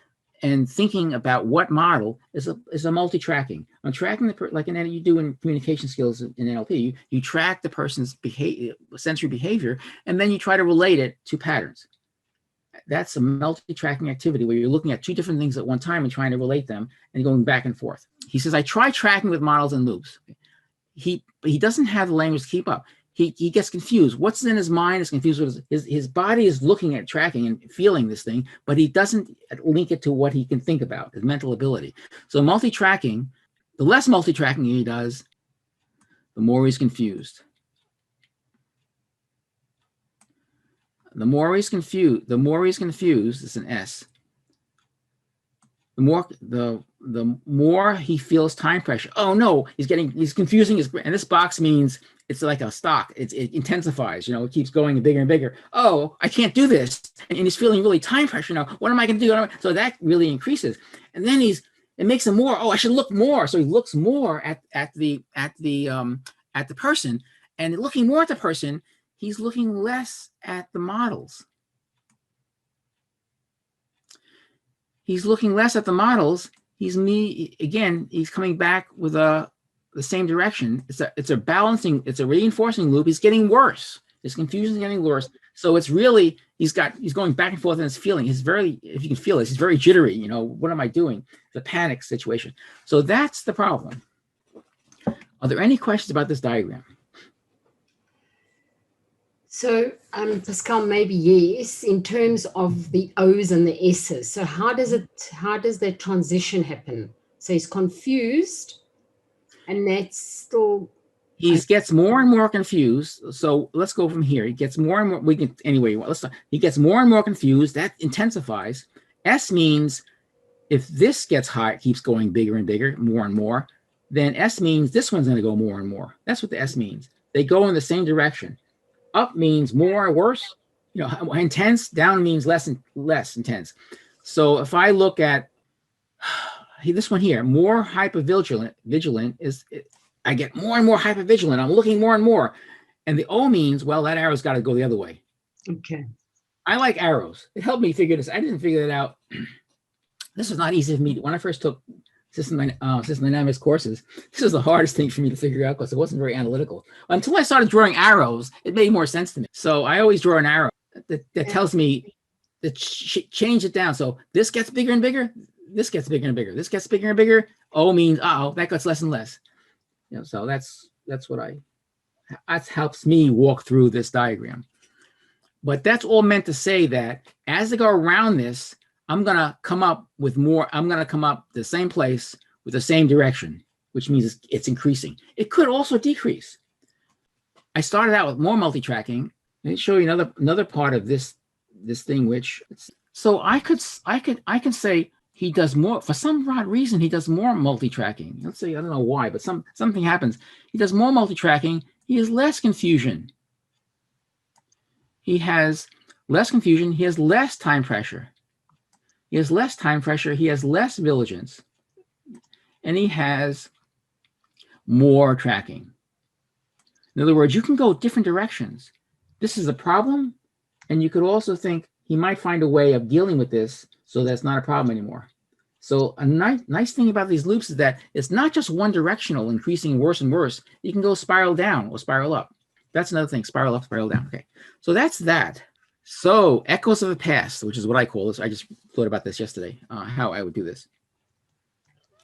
thinking about what model is a multi-tracking. I'm tracking like you do in communication skills in NLP. You track the person's sensory behavior, and then you try to relate it to patterns. That's a multi-tracking activity where you're looking at two different things at one time and trying to relate them and going back and forth. He says, I try tracking with models and loops. He doesn't have the language to keep up. He gets confused. What's in his mind is confused with his body is looking at tracking and feeling this thing, but he doesn't link it to what he can think about, his mental ability. So multi-tracking, the less multi-tracking he does, the more he's confused. The more he's confused, it's an S. the more he feels time pressure. Oh no, he's confusing his, and this box means it's like a stock. It intensifies, it keeps going bigger and bigger. Oh, I can't do this. And he's feeling really time pressure now. What am I going to do? So that really increases. And then it makes him more, oh, I should look more. So he looks more at the person, and looking more at the person, he's looking less at the models. He's looking less at the models. He's coming back with the same direction. It's a balancing, it's a reinforcing loop. He's getting worse. His confusion is getting worse. So it's really, he's going back and forth in his feeling. If you can feel it, he's very jittery. What am I doing? The panic situation. So that's the problem. Are there any questions about this diagram?
So, Pascal, maybe yes, in terms of the O's and the S's. So how does that transition happen? So he's confused, and that's still...
He gets more and more confused. So let's go from here. He gets more and more, he gets more and more confused. That intensifies. S means if this gets high, it keeps going bigger and bigger, more and more, then S means this one's going to go more and more. That's what the S means. They go in the same direction. Up means more, worse, intense. Down means less intense. So if I look at this one here, more hypervigilant I get more and more hypervigilant. I'm looking more and more. And the O means, well, that arrow's got to go the other way.
Okay.
I like arrows. It helped me figure this. I didn't figure it out. This was not easy for me. When I first took system dynamics courses, this is the hardest thing for me to figure out because it wasn't very analytical. Until I started drawing arrows, it made more sense to me. So I always draw an arrow that tells me to change it down. So this gets bigger and bigger. This gets bigger and bigger. This gets bigger and bigger. O means, that gets less and less. So that's what that helps me walk through this diagram. But that's all meant to say that as I go around this, I'm going to come up with more. I'm going to come up the same place with the same direction, which means it's increasing. It could also decrease. I started out with more multi-tracking. Let me show you another part of this thing, so I can say he does more, for some odd reason, he does more multi-tracking. Let's say, I don't know why, but something happens. He does more multi-tracking. He has less confusion. He has less confusion. He has less time pressure. He has less time pressure. He has less vigilance. And he has more tracking. In other words, you can go different directions. This is a problem. And you could also think he might find a way of dealing with this so that's not a problem anymore. So a nice thing about these loops is that it's not just one directional, increasing worse and worse. You can go spiral down or spiral up. That's another thing, spiral up, spiral down. Okay, so that's that. So echoes of the past, which is what I call this. I just thought about this yesterday, how I would do this.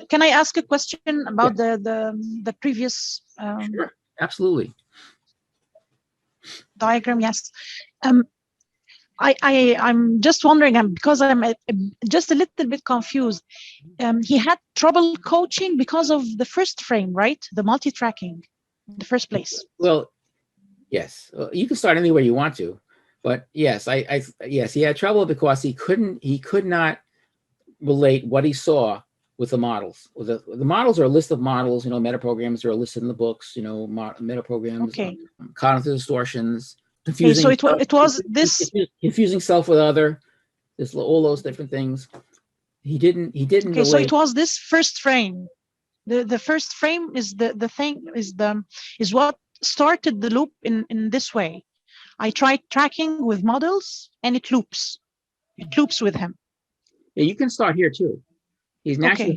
Can I ask a question about the previous
Sure, absolutely.
diagram? Yes. I'm just wondering, because I'm just a little bit confused. He had trouble coaching because of the first frame, right? The multi-tracking, in the first place.
Well, yes, you can start any way you want to, but yes, yes, he had trouble because he could not relate what he saw with the models. The models are a list of models, metaprograms are listed in the books, metaprograms,
Okay.
cognitive distortions,
confusing. Okay, so it was this
confusing self with other, all those different things. He didn't. Okay, relate.
So it was this first frame. The first frame is is what started the loop in this way. I tried tracking with models, and it loops. It loops with him.
Yeah, you can start here too. He's naturally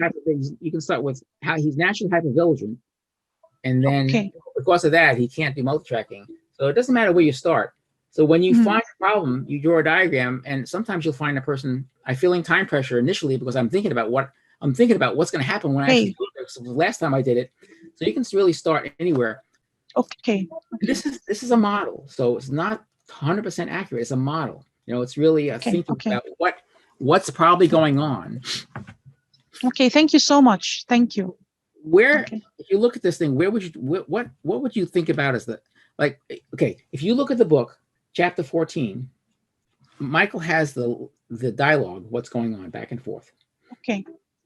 you can start with how he's naturally hypervigilant, and then because of that, he can't do multi-tracking. So it doesn't matter where you start. So when you find a problem, you draw a diagram, and sometimes you'll find a person. I'm feeling time pressure initially because I'm thinking about what's going to happen when I actually do it. So the last time I did it, so you can really start anywhere.
Okay.
This is a model, so it's not 100% accurate. It's a model. It's really thinking about what's probably going on.
Okay. Thank you so much. Thank you.
If you look at this thing, what would you think about as if you look at the book, chapter 14, Michael has the dialogue, what's going on back and forth.
Okay.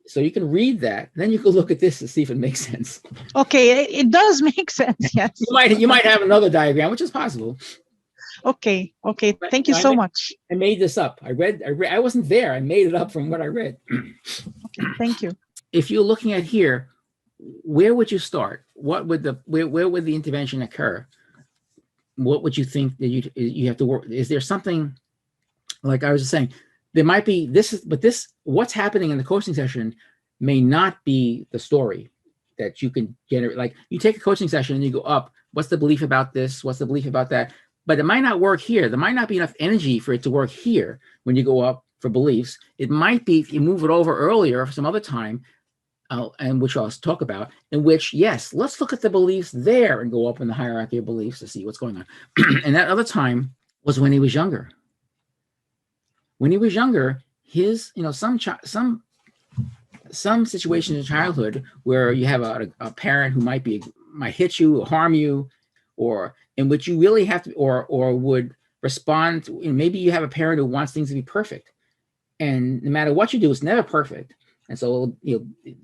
So you can read that, then you can look at this to see if it makes sense.
Okay, it does make sense. Yes.
You might have another diagram, which is possible.
Okay. Okay.
But,
Thank you so much.
I made this up. I wasn't there. I made it up from what I read.
Okay. Thank you.
If you're looking at here, where would you start? What would where would the intervention occur? What would you think that you have to work? Is there something, like I was just saying, there might be what's happening in the coaching session may not be the story that you can generate. Like, you take a coaching session and you go up, what's the belief about this? What's the belief about that? But it might not work here. There might not be enough energy for it to work here when you go up for beliefs. It might be if you move it over earlier for some other time, and which I'll talk about, in which, yes, let's look at the beliefs there and go up in the hierarchy of beliefs to see what's going on. And that other time was when he was younger. When he was younger, his, some situations in childhood where you have a parent who might hit you or harm you, or in which you really have to, or would respond to, maybe you have a parent who wants things to be perfect, and no matter what you do, it's never perfect. And so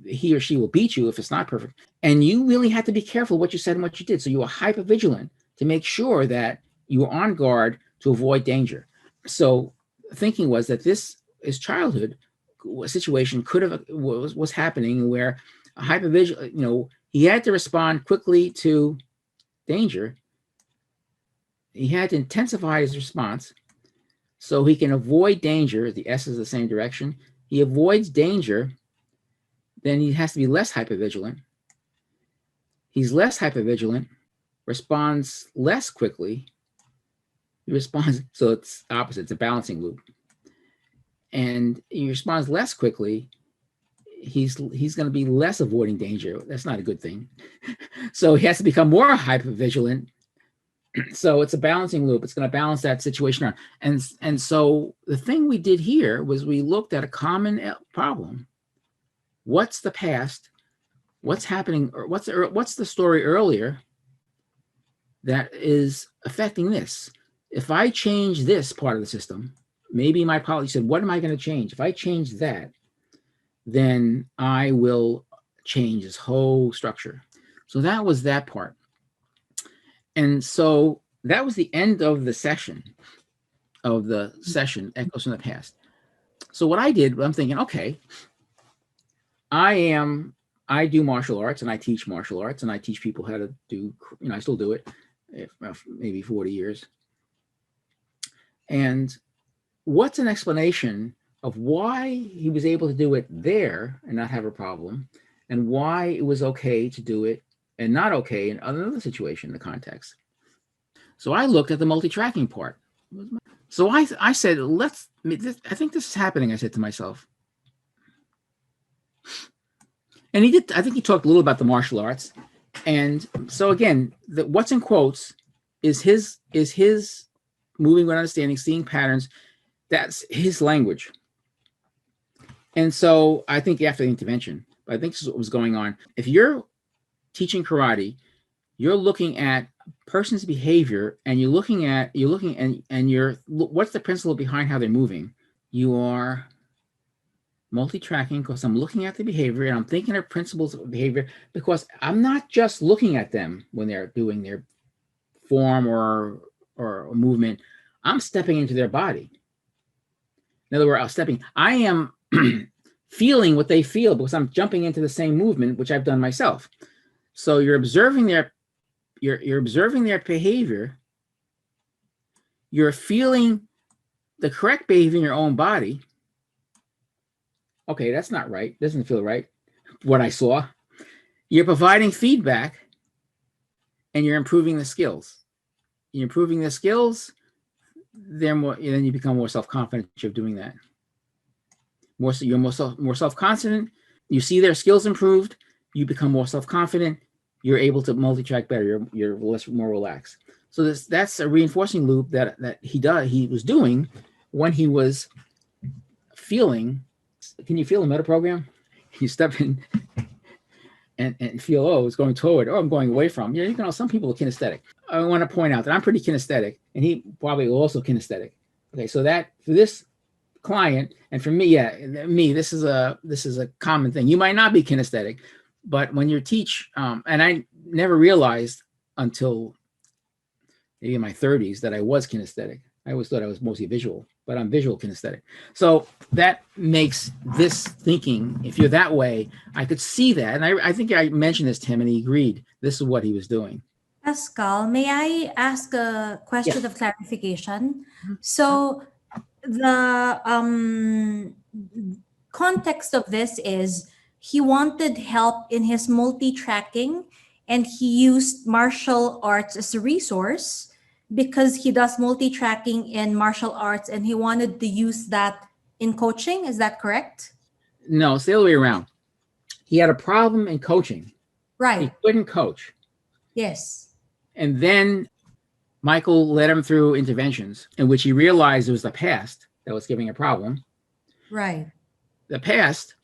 he or she will beat you if it's not perfect. And you really have to be careful what you said and what you did. So you are hyper vigilant to make sure that you are on guard to avoid danger. So thinking was that this is childhood situation was happening where a hypervigilant, he had to respond quickly to danger. He had to intensify his response so he can avoid danger. The S is the same direction. He avoids danger, then he has to be less hypervigilant. He's less hypervigilant, responds less quickly. He responds, so it's opposite, it's a balancing loop. And he responds less quickly. He's going to be less avoiding danger. That's not a good thing. So he has to become more hypervigilant. So it's a balancing loop. It's going to balance that situation out. And so the thing we did here was we looked at a common problem. What's the past? What's happening? Or what's the story earlier that is affecting this? If I change this part of the system, maybe my policy said, what am I going to change? If I change that, then I will change this whole structure. So that was that part. And so that was the end of the session, Echoes from the Past. So what I did, I'm thinking, okay, I do martial arts and I teach martial arts and I teach people how to do, I still do it, maybe 40 years. And what's an explanation of why he was able to do it there and not have a problem, and why it was okay to do it and not okay in another situation, the context. So I looked at the multi-tracking part. So I said, I think this is happening, I said to myself. And I think he talked a little about the martial arts. And so again, what's in quotes is his moving with understanding, seeing patterns. That's his language. And so I think after the intervention, I think this is what was going on. If you're teaching karate, you're looking at person's behavior and what's the principle behind how they're moving? You are multi-tracking because I'm looking at the behavior and I'm thinking of principles of behavior, because I'm not just looking at them when they're doing their form or movement. I'm stepping into their body. In other words, I am feeling what they feel because I'm jumping into the same movement, which I've done myself. So you're observing their behavior. You're feeling the correct behavior in your own body. Okay, that's not right. Doesn't feel right. What I saw. You're providing feedback and you're improving the skills. You're improving the skills, then you become more self-confident of doing that. You're more self-confident. You see their skills improved. You become more self-confident. You're able to multi-track better. You're more relaxed. So that's a reinforcing loop that he was doing when he was feeling. Can you feel the meta program? You step in and feel, oh, it's going toward, or I'm going away from. You know, some people are kinesthetic. I want to point out that I'm pretty kinesthetic, and he probably also kinesthetic. Okay, so that for this client, and for me, this is a common thing. You might not be kinesthetic, but when you teach, and I never realized until maybe in my 30s that I was kinesthetic. I always thought I was mostly visual, but I'm visual kinesthetic. So that makes this thinking, if you're that way, I could see that. And I think I mentioned this to him and he agreed. This is what he was doing.
Pascal, may I ask a question of clarification? So the context of this is he wanted help in his multi-tracking and he used martial arts as a resource because he does multi-tracking in martial arts and he wanted to use that in coaching. Is that correct?
No, it's the other way around. He had a problem in coaching. He
Right.
couldn't coach.
Yes.
And then Michael led him through interventions in which he realized it was the past that was giving a problem.
Right.
The past,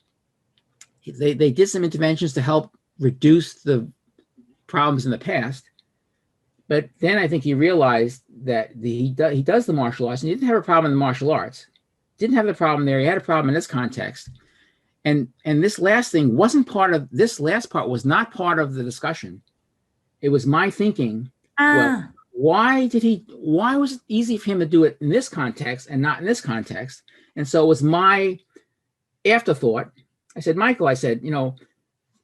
they did some interventions to help reduce the problems in the past. But then I think he realized that he does the martial arts, and he didn't have a problem in the martial arts. Didn't have the problem there. He had a problem in this context. And this last thing wasn't part of, this last part was not part of the discussion. It was my thinking. Well, why was it easy for him to do it in this context and not in this context? And so it was my afterthought. I said, Michael, I said,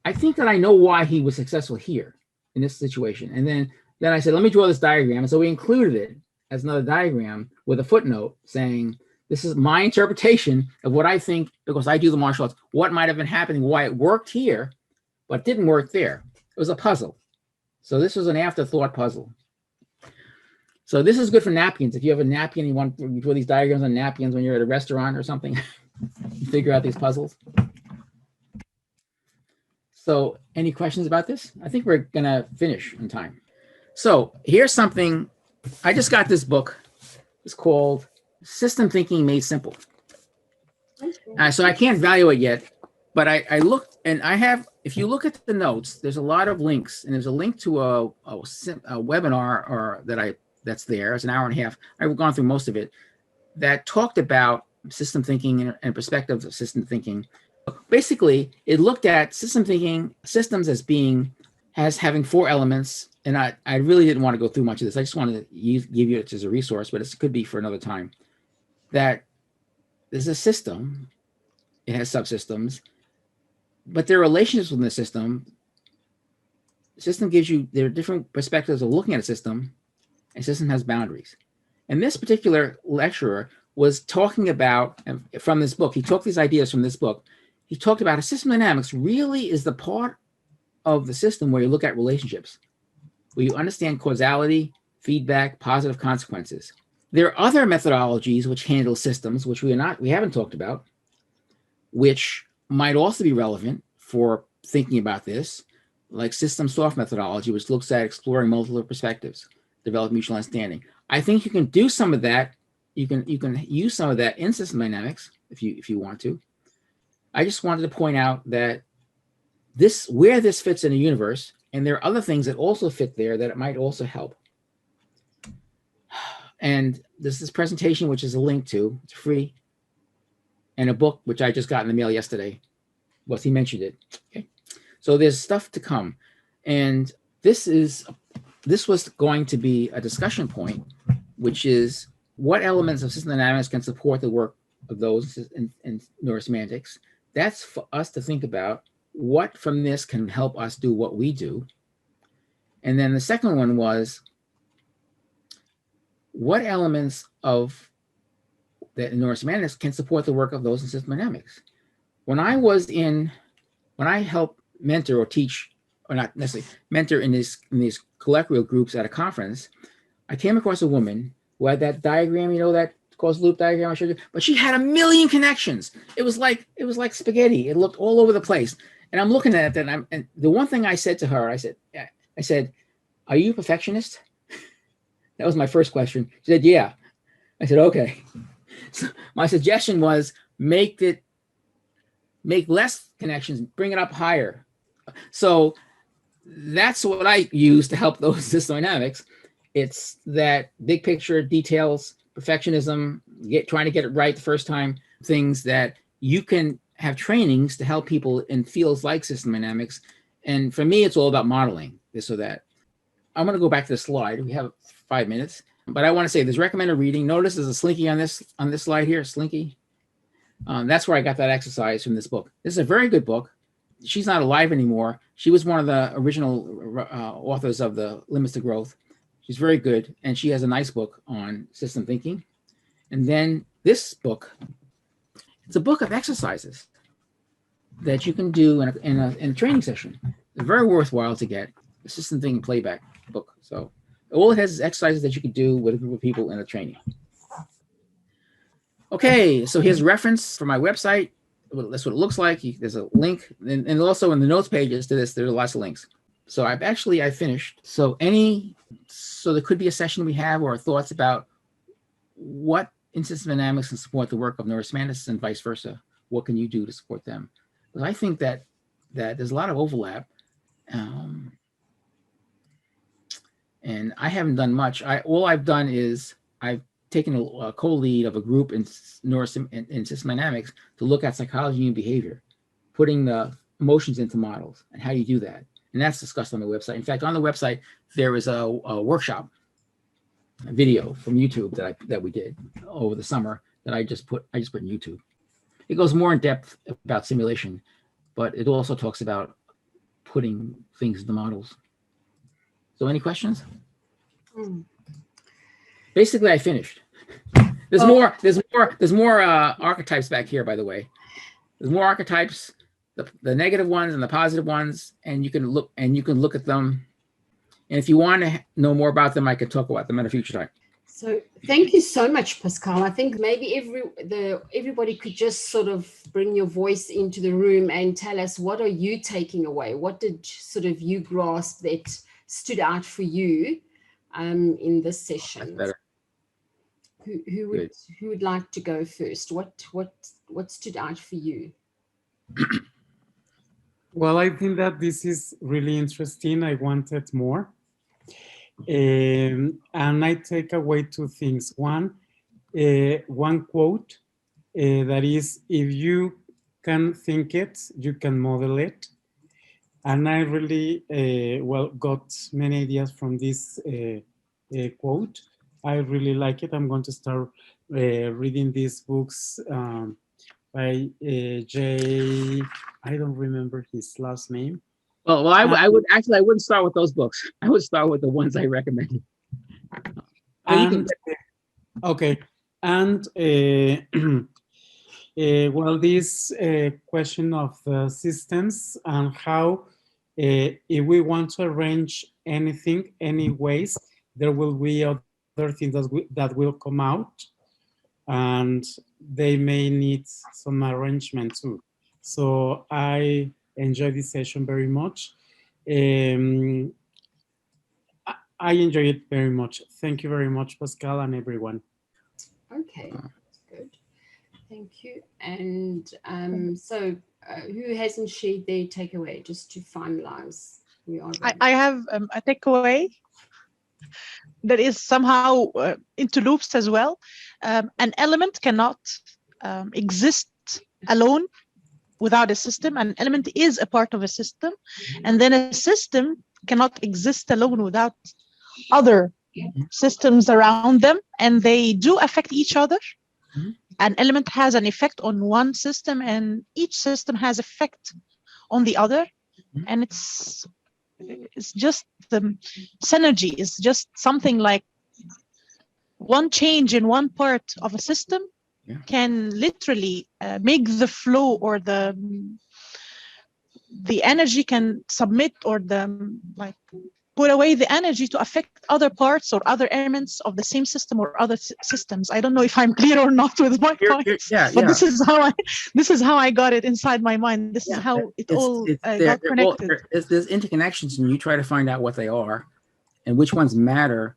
I think that I know why he was successful here in this situation. And then I said, let me draw this diagram. And so we included it as another diagram with a footnote saying, this is my interpretation of what I think, because I do the martial arts, what might have been happening, why it worked here, but didn't work there. It was a puzzle. So this was an afterthought puzzle. So this is good for napkins. If you have a napkin, you draw these diagrams on napkins when you're at a restaurant or something, you figure out these puzzles. So any questions about this? I think we're gonna finish in time. So here's something, I just got this book. It's called System Thinking Made Simple. So I can't value it yet, but I looked and I have, if you look at the notes, there's a lot of links, and there's a link to a webinar that's there. It's an hour and a half. I've gone through most of it that talked about system thinking and perspectives of system thinking. Basically, it looked at system thinking, systems as having four elements. And I really didn't want to go through much of this. I just wanted to give you it as a resource, but it could be for another time. That there's a system, it has subsystems, but there are relationships within the system. The system gives you, there are different perspectives of looking at a system, and system has boundaries. And this particular lecturer was talking about, from this book, he took these ideas from this book, he talked about how system dynamics really is the part of the system where you look at relationships, where you understand causality, feedback, positive consequences. There are other methodologies which handle systems, which we haven't talked about, which might also be relevant for thinking about this, like system soft methodology, which looks at exploring multiple perspectives, develop mutual understanding. I think you can do some of that. You can use some of that in system dynamics if you want to. I just wanted to point out that where this fits in a universe, and there are other things that also fit there that it might also help. And this presentation, which is a link to, it's free, and a book, which I just got in the mail yesterday. Well, he mentioned it. Okay. So there's stuff to come. And this was going to be a discussion point, which is what elements of system dynamics can support the work of those in neurosemantics. That's for us to think about. What from this can help us do what we do. And then the second one was, what elements of the Neuro-Semantics can support the work of those in system dynamics? When I help mentor or teach, or not necessarily mentor in these colloquial groups at a conference, I came across a woman who had that diagram, that closed loop diagram I showed you, but she had a million connections. It was like spaghetti. It looked all over the place. And I'm looking at it, and the one thing I said to her, I said, are you a perfectionist? That was my first question. She said, yeah. I said, okay. So my suggestion was make less connections, bring it up higher. So that's what I use to help those system dynamics. It's that big picture, details, perfectionism, trying to get it right the first time. things that you can have trainings to help people in fields like system dynamics. And for me, it's all about modeling this or that. I'm going to go back to the slide. We have 5 minutes, but I want to say there's recommended reading. Notice there's a Slinky on this slide here, Slinky. That's where I got that exercise from this book. This is a very good book. She's not alive anymore. She was one of the original authors of the Limits to Growth. She's very good, and she has a nice book on system thinking. And then this book, it's a book of exercises that you can do in a training session. It's very worthwhile to get. The system thinking playback book. So all it has is exercises that you can do with a group of people in a training. Okay, so here's a reference for my website. That's what it looks like. There's a link, and also in the notes pages to this, there are lots of links. So I finished. So there could be a session we have or thoughts about what in system dynamics can support the work of neuroscientists and vice versa. What can you do to support them? Because I think that there's a lot of overlap. And I haven't done much. All I've done is I've taken a co-lead of a group in system dynamics to look at psychology and behavior, putting the emotions into models and how you do that. And that's discussed on the website. In fact, on the website, there is a workshop, a video from YouTube that we did over the summer that I just put in YouTube. It goes more in depth about simulation, but it also talks about putting things into models. So any questions? Basically, I finished. There's more archetypes back here, by the way. There's more archetypes, the negative ones and the positive ones, and you can look at them. And if you want to know more about them, I can talk about them at a future time.
So thank you so much, Pascal. I think maybe everybody could just sort of bring your voice into the room and tell us, what are you taking away? What did sort of you grasp that stood out for you in this session? Who would like to go first? What stood out for you?
Well, I think that this is really interesting. I wanted more. And I take away two things. One quote that is, if you can think it, you can model it. And I really, got many ideas from this quote. I really like it. I'm going to start reading these books by I don't remember his last name.
Well, I wouldn't start with those books. I would start with the ones I recommended.
Okay. And this question of systems and how if we want to arrange anything, any ways, there will be other things that will come out, and they may need some arrangement too. So I enjoyed this session very much. I enjoyed it very much. Thank you very much, Pascal, and everyone.
Okay, that's good. Thank you. And who hasn't shared their takeaway, just to finalize?
I have a takeaway that is somehow into loops as well. An element cannot exist alone without a system. An element is a part of a system, and then a system cannot exist alone without other systems around them, and they do affect each other. An element has an effect on one system, and each system has effect on the other, and it's just the synergy is just something like one change in one part of a system can literally make the flow, or the energy can submit, or put away the energy to affect other parts or other elements of the same system or other systems. I don't know if I'm clear or not with my points, but this is how I got it inside my mind. This is how it all got connected.
There's interconnections, and you try to find out what they are and which ones matter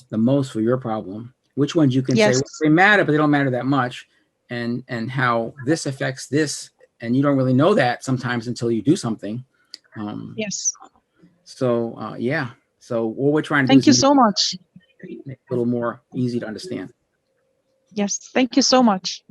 the most for your problem. Which ones you can say, well, they matter, but they don't matter that much, and how this affects this, and you don't really know that sometimes until you do something. So so what we're trying to do is
thank you so much.
Make it a little more easy to understand.
Yes, thank you so much.